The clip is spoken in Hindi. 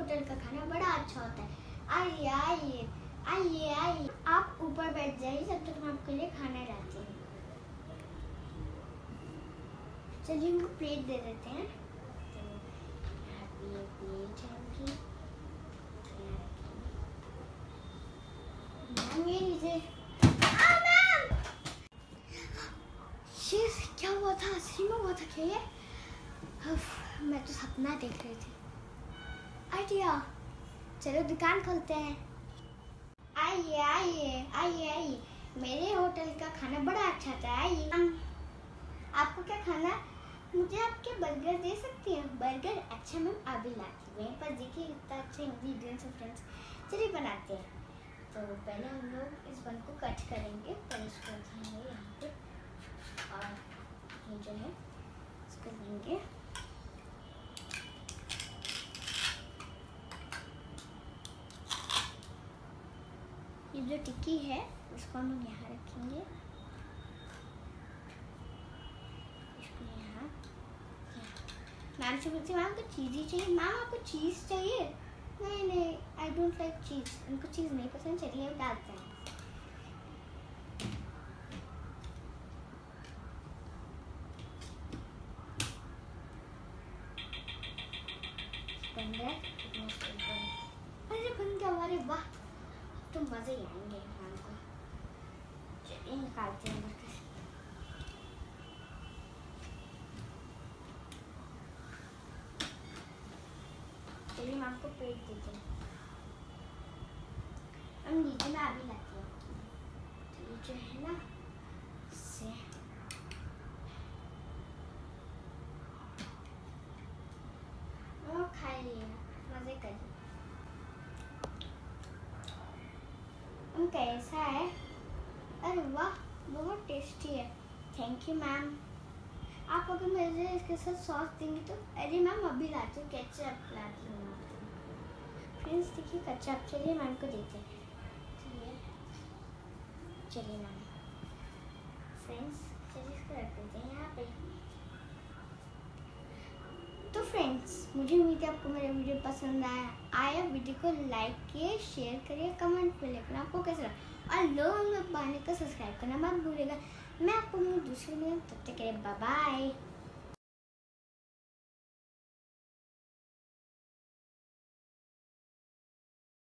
होटल का खाना बड़ा अच्छा होता है। आइए आइए आइए आइए, आप ऊपर बैठ जाइए, जब तक मैं आपके लिए खाना लाती हूँ। चलिए इनको प्लेट दे देते हैं। तो यहाँ पे ये प्लेट है उनकी। मैम ये लीजिए। मैम क्या हुआ था? सही में हुआ था क्या ये? मैं तो सपना देख रही थी। आइडिया, चलो दुकान खोलते हैं। आइए आइए आइए आइए, मेरे होटल का खाना बड़ा अच्छा था। आइए। आपको क्या खाना? मुझे आपके बर्गर दे सकती हैं? बर्गर? अच्छा मैम अभी लाती हूँ। मेरे पास देखिए कितना अच्छा इंग्रेडिएंट्स है फ्रेंड्स। चलिए बनाते हैं। तो पहले हम लोग इस बन को कट करेंगे, पर इसको रखेंगे यहाँ पे, और ये जो है इसको लेंगे। ये जो टिक्की है उसको हम लोग यहाँ रखेंगे, इसको यहाँ। मैम से पूछती मैम को चीज़ ही चाहिए। मैम आपको चीज़ चाहिए? नहीं नहीं, आई डोंट लाइक चीज़। उनको चीज़ नहीं पसंद। चलिए अब डालते हैं। अरे बन गया। अरे वाह, तो मज़े ही आएंगे मैम को। चलिए निकालते हैं बर्गर। चलिए मैं आपको प्लेट देती हूँ। हम नीचे में अभी लाती हूँ। तो ये जो है ना, इससे वो खाइए, मज़े करिए। कैसा है? अरे वाह, बहुत टेस्टी है। Thank you ma'am. आप अगर मुझे इसके साथ सॉस देंगी तो? अरे मैम अभी लाती हूँ, केचप लाती हूँ। फ्रेंड्स देखिए केचप। चलिए मैम को देते हैं। चलिए मैम। फ्रेंड्स चलिए इसको रख देते हैं यहाँ पे। तो फ्रेंड्स मुझे उम्मीद है आपको मेरा वीडियो पसंद आया। वीडियो को लाइक किए, शेयर करिए, कमेंट में लिखना आपको कैसा लगा, और लोग हम लोग बाने को सब्सक्राइब करना मत भूलिएगा। मैं आपको मिलूँ दूसरे में, तब तक के लिए बाय बाय।